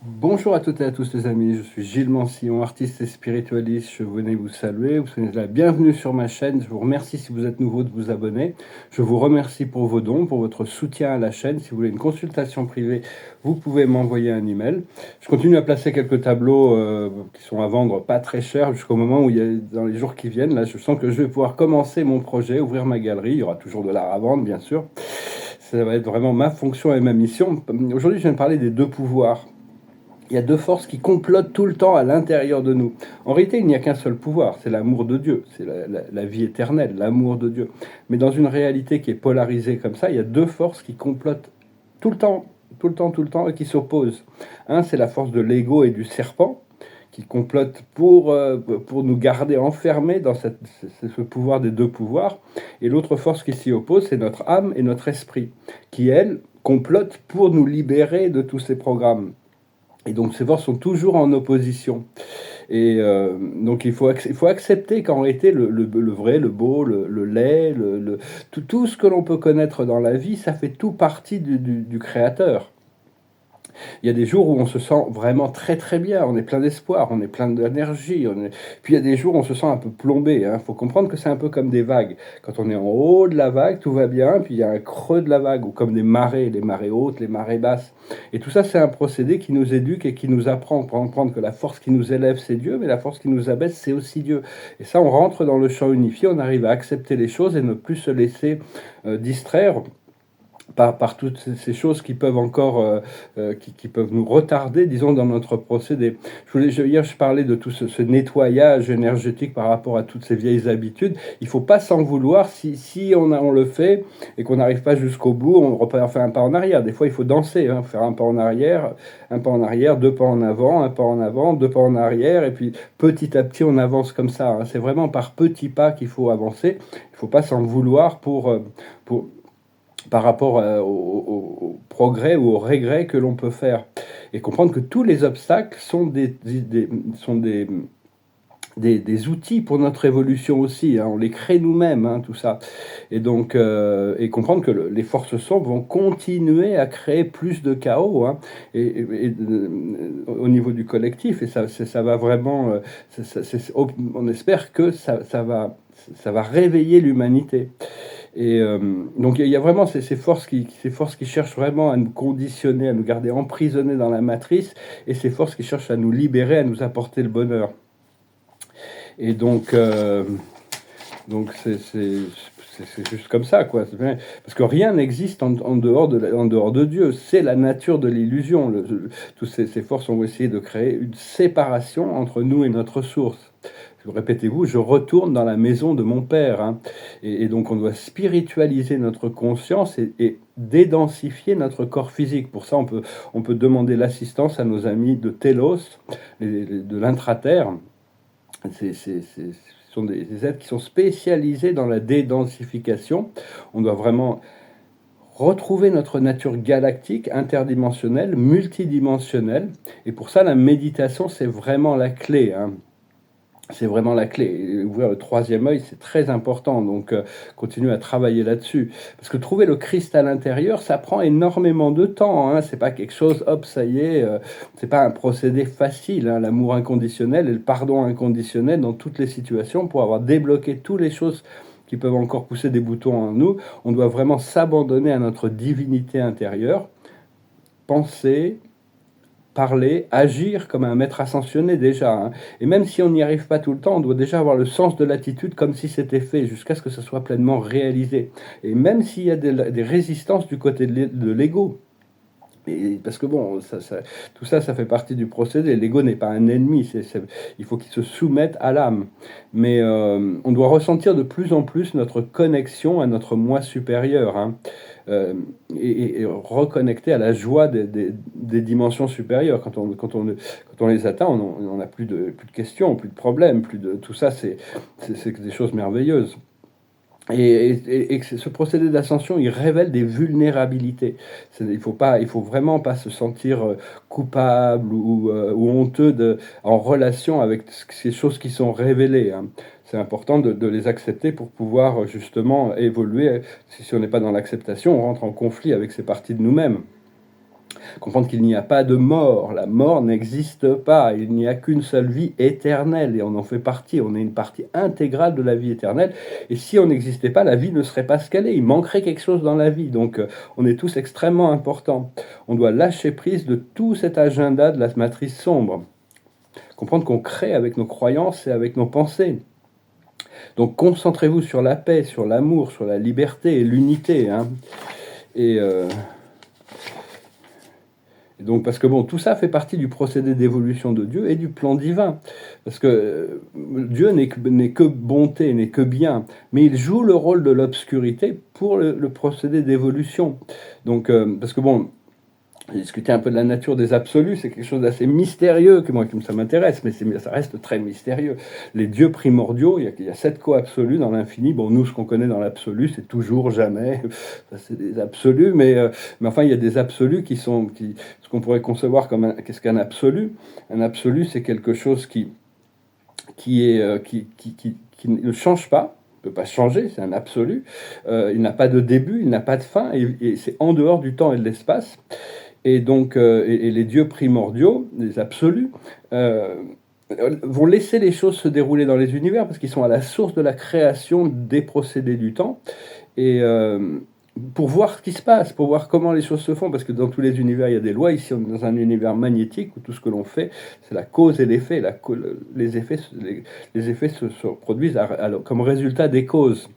Bonjour à toutes et à tous les amis, je suis Gilles Mancillon, artiste et spiritualiste. Je venais vous saluer, vous souhaitez la bienvenue sur ma chaîne. Je vous remercie si vous êtes nouveau de vous abonner. Je vous remercie pour vos dons, pour votre soutien à la chaîne. Si vous voulez une consultation privée, vous pouvez m'envoyer un email. Je continue à placer quelques tableaux qui sont à vendre pas très cher jusqu'au moment où dans les jours qui viennent, là je sens que je vais pouvoir commencer mon projet, ouvrir ma galerie. Il y aura toujours de l'art à vendre bien sûr. Ça va être vraiment ma fonction et ma mission. Aujourd'hui je viens de parler des deux pouvoirs. Il y a deux forces qui complotent tout le temps à l'intérieur de nous. En réalité, il n'y a qu'un seul pouvoir, c'est l'amour de Dieu, c'est la vie éternelle, l'amour de Dieu. Mais dans une réalité qui est polarisée comme ça, il y a deux forces qui complotent tout le temps, tout le temps, tout le temps, et qui s'opposent. Un, c'est la force de l'ego et du serpent, qui complotent pour nous garder enfermés dans ce pouvoir des deux pouvoirs. Et l'autre force qui s'y oppose, c'est notre âme et notre esprit, qui, elles, complotent pour nous libérer de tous ces programmes. Et donc ces forces sont toujours en opposition. Et donc il faut accepter qu'en réalité le vrai, le beau, le laid, tout ce que l'on peut connaître dans la vie, ça fait tout partie du Créateur. Il y a des jours où on se sent vraiment très très bien, on est plein d'espoir, on est plein d'énergie. Puis il y a des jours où on se sent un peu plombé. Il faut comprendre que c'est un peu comme des vagues. Quand on est en haut de la vague, tout va bien, puis il y a un creux de la vague, ou comme des marées, les marées hautes, les marées basses. Et tout ça, c'est un procédé qui nous éduque et qui nous apprend à comprendre que la force qui nous élève, c'est Dieu, mais la force qui nous abaisse, c'est aussi Dieu. Et ça, on rentre dans le champ unifié, on arrive à accepter les choses et ne plus se laisser distraire par toutes ces choses qui peuvent encore qui peuvent nous retarder, disons, dans notre procédé. Hier, je parlais de tout ce nettoyage énergétique par rapport à toutes ces vieilles habitudes. Il ne faut pas s'en vouloir si on le fait et qu'on n'arrive pas jusqu'au bout, on repart faire un pas en arrière. Des fois, il faut danser, faire un pas en arrière, deux pas en avant, un pas en avant, deux pas en arrière, et puis petit à petit, on avance comme ça. C'est vraiment par petits pas qu'il faut avancer. Il ne faut pas s'en vouloir pour par rapport au progrès ou au regret que l'on peut faire. Et comprendre que tous les obstacles sont sont des outils pour notre évolution aussi. On les crée nous-mêmes, tout ça. Et donc, et comprendre que les forces sombres vont continuer à créer plus de chaos au niveau du collectif. Et ça va vraiment... on espère que ça va réveiller l'humanité. Et donc il y a vraiment ces forces qui cherchent vraiment à nous conditionner, à nous garder emprisonnés dans la matrice, et ces forces qui cherchent à nous libérer, à nous apporter le bonheur. Et donc c'est juste comme ça, quoi. Parce que rien n'existe en dehors de Dieu. C'est la nature de l'illusion. Toutes ces forces ont essayé de créer une séparation entre nous et notre source. Répétez-vous, je retourne dans la maison de mon Père. Et donc on doit spiritualiser notre conscience et dédensifier notre corps physique. Pour ça, on peut demander l'assistance à nos amis de Télos, de l'intraterre. Ce sont des êtres qui sont spécialisés dans la dédensification. On doit vraiment retrouver notre nature galactique, interdimensionnelle, multidimensionnelle. Et pour ça, la méditation, c'est vraiment la clé. C'est vraiment la clé. Et ouvrir le troisième œil, c'est très important. Donc, continuer à travailler là-dessus. Parce que trouver le Christ à l'intérieur, ça prend énormément de temps. C'est pas quelque chose, hop, ça y est. C'est pas un procédé facile. L'amour inconditionnel et le pardon inconditionnel dans toutes les situations pour avoir débloqué toutes les choses qui peuvent encore pousser des boutons en nous. On doit vraiment s'abandonner à notre divinité intérieure, penser, parler, agir comme un maître ascensionné déjà. Et même si on n'y arrive pas tout le temps, on doit déjà avoir le sens de l'attitude comme si c'était fait, jusqu'à ce que ce soit pleinement réalisé. Et même s'il y a des résistances du côté de l'ego, parce que bon, tout ça, ça fait partie du procédé. L'ego n'est pas un ennemi, il faut qu'il se soumette à l'âme. Mais on doit ressentir de plus en plus notre connexion à notre moi supérieur, euh, et reconnecter à la joie des dimensions supérieures. Quand on les atteint, on n'a plus de questions, plus de problèmes, plus de tout ça, c'est des choses merveilleuses. Et ce procédé d'ascension, il révèle des vulnérabilités. Il faut vraiment pas se sentir coupable ou honteux en relation avec ces choses qui sont révélées. C'est important de les accepter pour pouvoir justement évoluer. Si on n'est pas dans l'acceptation, on rentre en conflit avec ces parties de nous-mêmes. comprendre qu'il n'y a pas de mort, la mort n'existe pas, il n'y a qu'une seule vie éternelle, et on en fait partie, on est une partie intégrale de la vie éternelle, et si on n'existait pas, la vie ne serait pas ce qu'elle est, il manquerait quelque chose dans la vie, donc on est tous extrêmement importants. On doit lâcher prise de tout cet agenda de la matrice sombre, comprendre qu'on crée avec nos croyances et avec nos pensées. Donc concentrez-vous sur la paix, sur l'amour, sur la liberté et l'unité, hein. Et donc, parce que bon, tout ça fait partie du procédé d'évolution de Dieu et du plan divin. Parce que Dieu n'est que bonté, n'est que bien, mais il joue le rôle de l'obscurité pour le procédé d'évolution. Donc, parce que bon, j'ai discuté un peu de la nature des absolus, c'est quelque chose d'assez mystérieux, que moi, ça m'intéresse, mais ça reste très mystérieux. Les dieux primordiaux, il y a 7 co-absolus dans l'infini. Bon, nous, ce qu'on connaît dans l'absolu, c'est toujours, jamais, ça c'est des absolus, mais enfin, il y a des absolus ce qu'on pourrait concevoir comme qu'est-ce qu'un absolu? Un absolu, c'est quelque chose qui ne change pas, ne peut pas changer, c'est un absolu. Il n'a pas de début, il n'a pas de fin, et c'est en dehors du temps et de l'espace. Et donc, et les dieux primordiaux, les absolus, vont laisser les choses se dérouler dans les univers parce qu'ils sont à la source de la création des procédés du temps. Et pour voir ce qui se passe, pour voir comment les choses se font, parce que dans tous les univers, il y a des lois. Ici, on est dans un univers magnétique où tout ce que l'on fait, c'est la cause et l'effet. Les effets se produisent comme résultat des causes.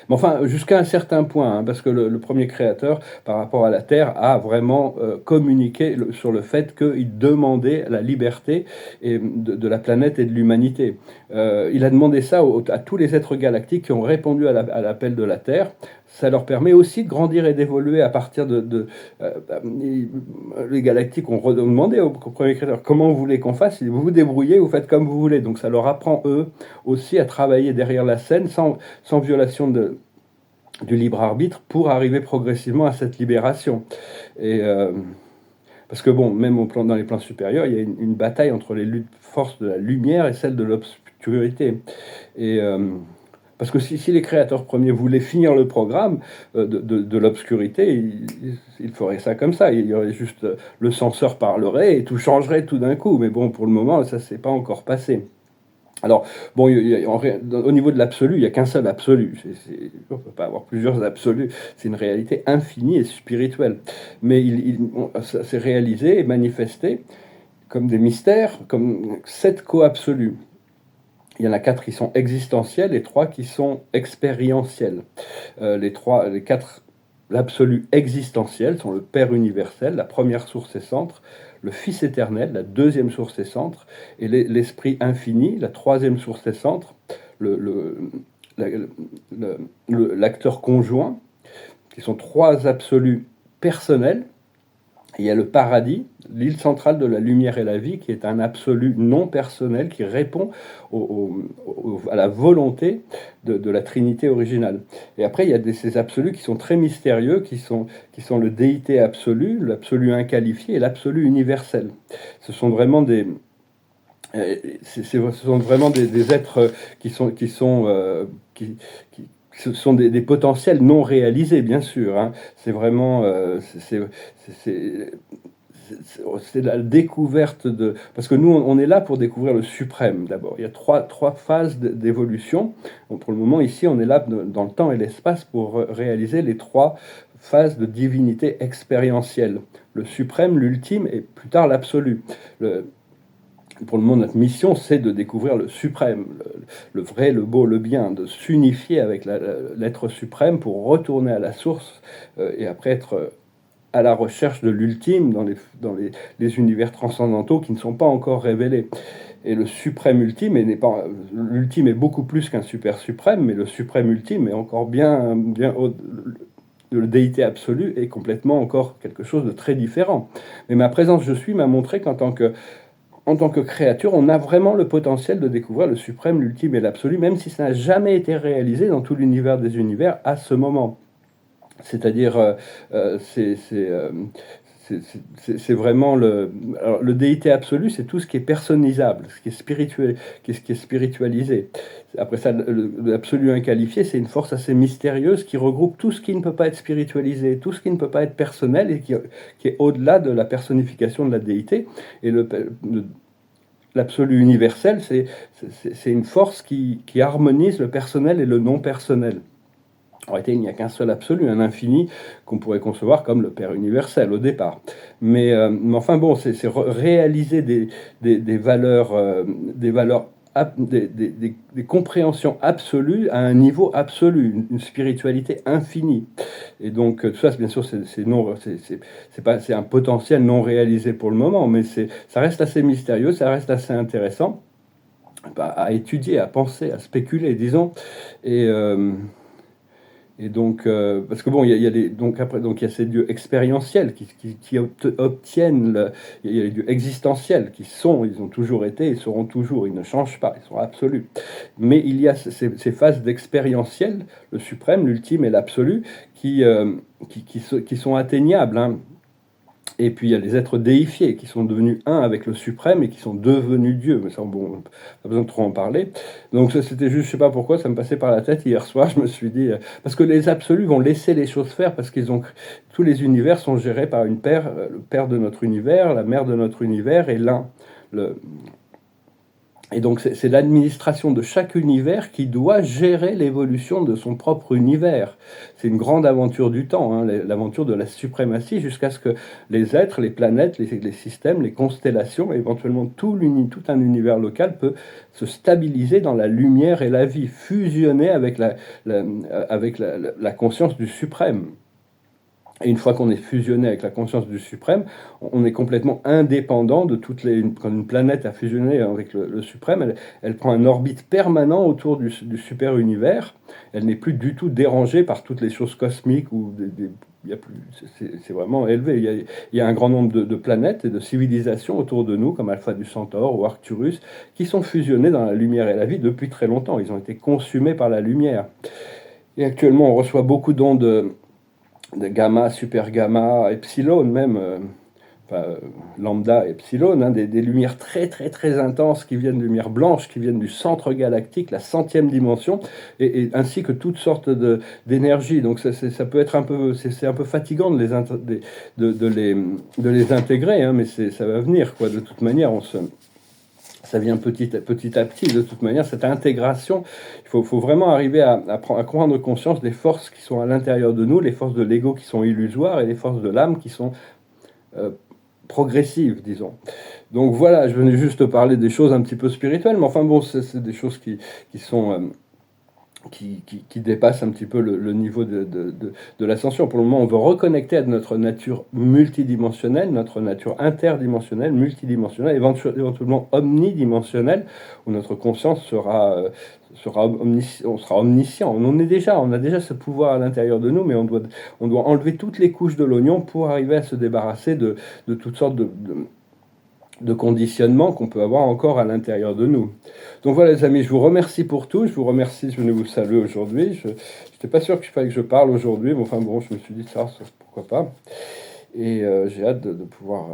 Mais enfin, jusqu'à un certain point, hein, parce que le premier créateur, par rapport à la Terre, a vraiment communiqué sur le fait qu'il demandait la liberté de la planète et de l'humanité. Il a demandé ça à tous les êtres galactiques qui ont répondu à l'appel de la Terre. Ça leur permet aussi de grandir et d'évoluer à partir les galactiques ont demandé au premier créateur comment vous voulez qu'on fasse. Vous vous débrouillez, vous faites comme vous voulez. Donc ça leur apprend eux aussi à travailler derrière la scène sans violation du libre arbitre pour arriver progressivement à cette libération. Et parce que bon, même dans les plans supérieurs, il y a une bataille entre les forces de la lumière et celles de l'obscurité. Et parce que si les créateurs premiers voulaient finir le programme de l'obscurité, ils feraient ça comme ça. Il y aurait juste le censeur parlerait et tout changerait tout d'un coup. Mais bon, pour le moment, ça ne s'est pas encore passé. Alors, bon, au niveau de l'absolu, il n'y a qu'un seul absolu. On ne peut pas avoir plusieurs absolus. C'est une réalité infinie et spirituelle. Mais ça s'est réalisé et manifesté comme des mystères, comme 7 co-absolus. Il y en a 4 qui sont existentiels et 3 qui sont expérientiels. Les 4, l'absolu existentiel sont le Père universel, la première source et centre, le Fils éternel, la deuxième source et centre, et l'Esprit infini, la troisième source et centre, l'acteur conjoint, qui sont 3 absolus personnels. Il y a le paradis, l'île centrale de la lumière et la vie, qui est un absolu non personnel, qui répond à la volonté de la Trinité originale. Et après, il y a ces absolus qui sont très mystérieux, qui sont le déité absolu, l'absolu inqualifié et l'absolu universel. Ce sont vraiment des êtres ce sont des potentiels non réalisés, bien sûr, hein. C'est vraiment c'est la découverte parce que nous, on est là pour découvrir le suprême, d'abord. Il y a trois phases d'évolution. Donc, pour le moment, ici, on est là dans le temps et l'espace pour réaliser les 3 phases de divinité expérientielle. Le suprême, l'ultime et plus tard l'absolu. Pour le moment, notre mission, c'est de découvrir le suprême, le vrai, le beau, le bien, de s'unifier avec l'être suprême pour retourner à la source et après être à la recherche de l'ultime dans les univers transcendantaux qui ne sont pas encore révélés. Et le suprême ultime, l'ultime est beaucoup plus qu'un super suprême, mais le suprême ultime est encore bien le déité absolue est complètement encore quelque chose de très différent. Mais ma présence je suis m'a montré qu'en tant que créature, on a vraiment le potentiel de découvrir le suprême, l'ultime et l'absolu, même si ça n'a jamais été réalisé dans tout l'univers des univers à ce moment. C'est-à-dire, c'est c'est vraiment alors, le déité absolu, c'est tout ce qui est personnisable, ce qui est spirituel, ce qui est spiritualisé. Après ça, l'absolu inqualifié, c'est une force assez mystérieuse qui regroupe tout ce qui ne peut pas être spiritualisé, tout ce qui ne peut pas être personnel et qui est au-delà de la personnification de la déité. Et l'absolu universel, c'est une force qui harmonise le personnel et le non personnel. En réalité, il n'y a qu'un seul absolu, un infini qu'on pourrait concevoir comme le Père universel au départ. Mais enfin bon, c'est réaliser des valeurs, des compréhensions absolues à un niveau absolu, une spiritualité infinie. Et donc tout ça, bien sûr, c'est un potentiel non réalisé pour le moment, mais ça reste assez mystérieux, ça reste assez intéressant à étudier, à penser, à spéculer, disons. Et, euh, et donc, parce que bon, il y a donc après, donc il y a ces dieux expérientiels qui obtiennent, il y a les dieux existentiels ils ont toujours été, ils seront toujours, ils ne changent pas, ils sont absolus. Mais il y a ces phases d'expérientiel, le suprême, l'ultime et l'absolu, qui sont atteignables, hein. Et puis il y a les êtres déifiés qui sont devenus un avec le suprême et qui sont devenus Dieu. Mais ça, bon, pas besoin de trop en parler. Donc c'était juste, je sais pas pourquoi, ça me passait par la tête hier soir. Je me suis dit, parce que les absolus vont laisser les choses faire parce tous les univers sont gérés par une paire, le père de notre univers, la mère de notre univers et l'un. Et donc c'est l'administration de chaque univers qui doit gérer l'évolution de son propre univers. C'est une grande aventure du temps, hein, l'aventure de la suprématie, jusqu'à ce que les êtres, les planètes, les systèmes, les constellations, et éventuellement tout un univers local peut se stabiliser dans la lumière et la vie, fusionner avec la conscience du suprême. Et une fois qu'on est fusionné avec la conscience du suprême, on est complètement indépendant de quand une planète a fusionné avec le suprême, elle prend un orbite permanent autour du super univers. Elle n'est plus du tout dérangée par toutes les choses cosmiques c'est vraiment élevé. Il y a un grand nombre de planètes et de civilisations autour de nous, comme Alpha du Centaure ou Arcturus, qui sont fusionnés dans la lumière et la vie depuis très longtemps. Ils ont été consumés par la lumière. Et actuellement, on reçoit beaucoup d'ondes de gamma, super gamma, epsilon même, lambda, epsilon, hein, des lumières très très très intenses qui viennent de lumière blanche, qui viennent du centre galactique, la centième dimension, ainsi que toutes sortes d'énergies. Donc ça peut être c'est un peu fatigant de les intégrer, hein, mais ça va venir, quoi. De toute manière, ça vient petit à petit. De toute manière, cette intégration, il faut vraiment arriver à prendre conscience des forces qui sont à l'intérieur de nous, les forces de l'ego qui sont illusoires et les forces de l'âme qui sont progressives, disons. Donc voilà, je venais juste parler des choses un petit peu spirituelles, mais enfin bon, c'est des choses qui sont... qui dépasse un petit peu le niveau de l'ascension. Pour le moment, on veut reconnecter à notre nature multidimensionnelle, notre nature interdimensionnelle, multidimensionnelle, éventuellement omnidimensionnelle, où notre conscience on sera omniscient. On a déjà ce pouvoir à l'intérieur de nous, mais on doit enlever toutes les couches de l'oignon pour arriver à se débarrasser de toutes sortes de conditionnement qu'on peut avoir encore à l'intérieur de nous. Donc voilà les amis, je vous remercie pour tout, je venais vous saluer aujourd'hui, je n'étais pas sûr qu'il fallait que je parle aujourd'hui, mais enfin bon, je me suis dit ça pourquoi pas, et j'ai hâte de pouvoir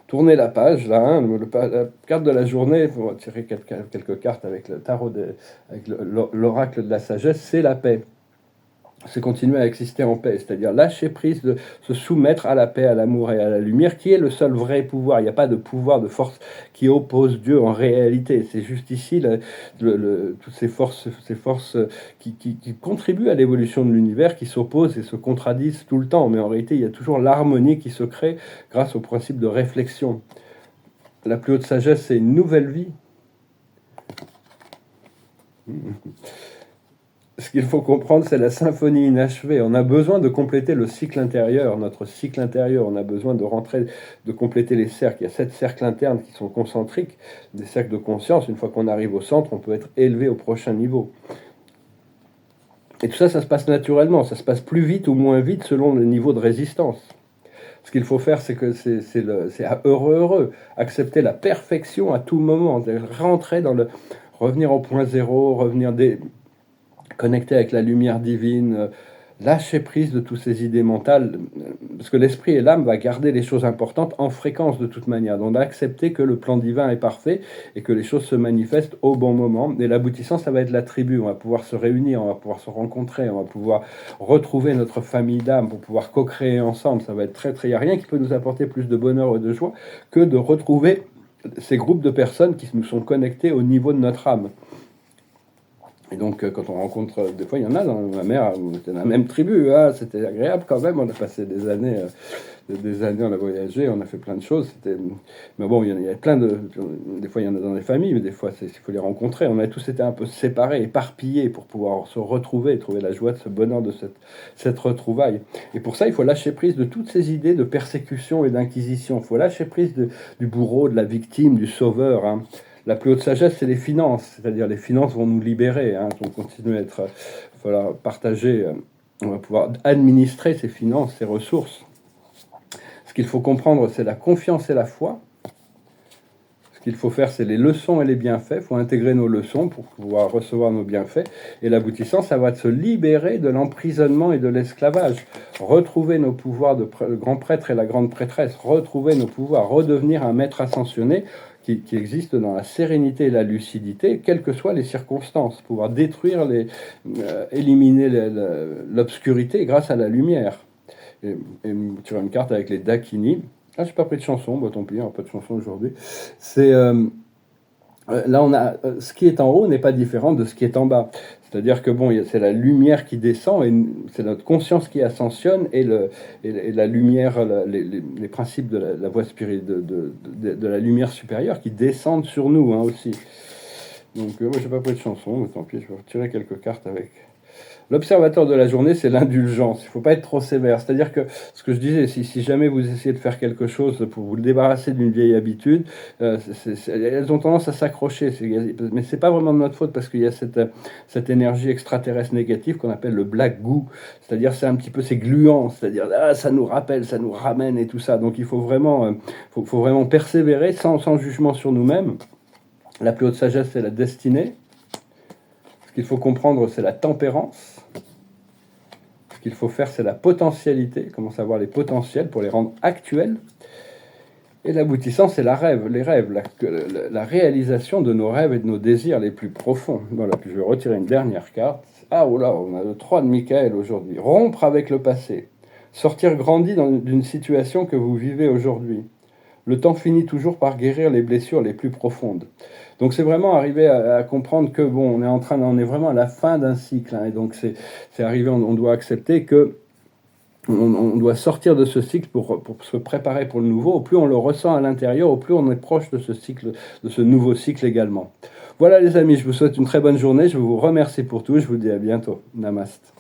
tourner la page là, hein, la carte de la journée, il faut tirer quelques cartes avec le tarot, avec l'oracle de la sagesse, c'est la paix. C'est continuer à exister en paix, c'est-à-dire lâcher prise, de se soumettre à la paix, à l'amour et à la lumière, qui est le seul vrai pouvoir. Il n'y a pas de pouvoir, de force qui oppose Dieu en réalité. C'est juste ici toutes ces forces qui contribuent à l'évolution de l'univers, qui s'opposent et se contradisent tout le temps. Mais en réalité, il y a toujours l'harmonie qui se crée grâce au principe de réflexion. La plus haute sagesse, c'est une nouvelle vie. Ce qu'il faut comprendre, c'est la symphonie inachevée. On a besoin de compléter le cycle intérieur, notre cycle intérieur. On a besoin de compléter les cercles. Il y a 7 cercles internes qui sont concentriques, des cercles de conscience. Une fois qu'on arrive au centre, on peut être élevé au prochain niveau. Et tout ça, ça se passe naturellement. Ça se passe plus vite ou moins vite selon le niveau de résistance. Ce qu'il faut faire, c'est heureux. Accepter la perfection à tout moment. Rentrer revenir au point zéro, connecté avec la lumière divine, lâcher prise de toutes ces idées mentales, parce que l'esprit et l'âme va garder les choses importantes en fréquence de toute manière. Donc d'accepter que le plan divin est parfait et que les choses se manifestent au bon moment. Et l'aboutissant, ça va être la tribu. On va pouvoir se réunir, on va pouvoir se rencontrer, on va pouvoir retrouver notre famille d'âme pour pouvoir co-créer ensemble. Ça va être très, très... Il n'y a rien qui peut nous apporter plus de bonheur et de joie que de retrouver ces groupes de personnes qui nous sont connectés au niveau de notre âme. Et donc, quand on rencontre, des fois, il y en a dans ma mère, on était dans la même tribu, hein, c'était agréable quand même, on a passé des années, on a voyagé, on a fait plein de choses, mais bon, il y a plein de, des fois il y en a dans les familles, mais des fois il faut les rencontrer, on a tous été un peu séparés, éparpillés pour pouvoir se retrouver, et trouver la joie de ce bonheur de cette retrouvaille. Et pour ça, il faut lâcher prise de toutes ces idées de persécution et d'inquisition, il faut lâcher prise du bourreau, de la victime, du sauveur, hein. La plus haute sagesse, c'est les finances, c'est-à-dire les finances vont nous libérer, hein, on continue à être, voilà, partager, on va pouvoir administrer ces finances, ces ressources. Ce qu'il faut comprendre, c'est la confiance et la foi. Ce qu'il faut faire, c'est les leçons et les bienfaits. Il faut intégrer nos leçons pour pouvoir recevoir nos bienfaits. Et l'aboutissant, ça va être se libérer de l'emprisonnement et de l'esclavage. Retrouver nos pouvoirs de grand prêtre et la grande prêtresse. Retrouver nos pouvoirs. Redevenir un maître ascensionné qui existe dans la sérénité et la lucidité, quelles que soient les circonstances. Pouvoir détruire, éliminer l'obscurité grâce à la lumière. Et tu as une carte avec les Dakini. Ah, j'ai pas pris de chanson, bah tant pis, il n'y a pas de chanson aujourd'hui. C'est là, on a ce qui est en haut n'est pas différent de ce qui est en bas. C'est-à-dire que bon, c'est la lumière qui descend et c'est notre conscience qui ascensionne et la lumière, les principes de la voie spirituelle, de la lumière supérieure qui descendent sur nous, hein, aussi. Donc moi, j'ai pas pris de chanson, mais tant pis, je vais retirer quelques cartes avec. L'observateur de la journée, c'est l'indulgence. Il ne faut pas être trop sévère. C'est-à-dire que, ce que je disais, si jamais vous essayez de faire quelque chose pour vous débarrasser d'une vieille habitude, elles ont tendance à s'accrocher. Mais ce n'est pas vraiment de notre faute parce qu'il y a cette énergie extraterrestre négative qu'on appelle le black goo. C'est-à-dire c'est un petit peu, c'est gluant. C'est-à-dire ça nous rappelle, ça nous ramène et tout ça. Donc il faut vraiment, faut vraiment persévérer sans jugement sur nous-mêmes. La plus haute sagesse, c'est la destinée. Ce qu'il faut comprendre, c'est la tempérance. Ce qu'il faut faire, c'est la potentialité, commencer à voir les potentiels pour les rendre actuels. Et l'aboutissant, c'est les rêves, la réalisation de nos rêves et de nos désirs les plus profonds. Voilà, puis je vais retirer une dernière carte. Ah, oh là, on a le 3 de Michael aujourd'hui. Rompre avec le passé. Sortir grandi d'une situation que vous vivez aujourd'hui. Le temps finit toujours par guérir les blessures les plus profondes. Donc c'est vraiment arriver à comprendre que bon, on est vraiment à la fin d'un cycle, hein, et donc c'est arrivé, on doit accepter que on doit sortir de ce cycle pour se préparer pour le nouveau. Au plus on le ressent à l'intérieur, au plus on est proche de ce cycle, de ce nouveau cycle également. Voilà les amis, je vous souhaite une très bonne journée, je vous remercie pour tout, je vous dis à bientôt. Namaste.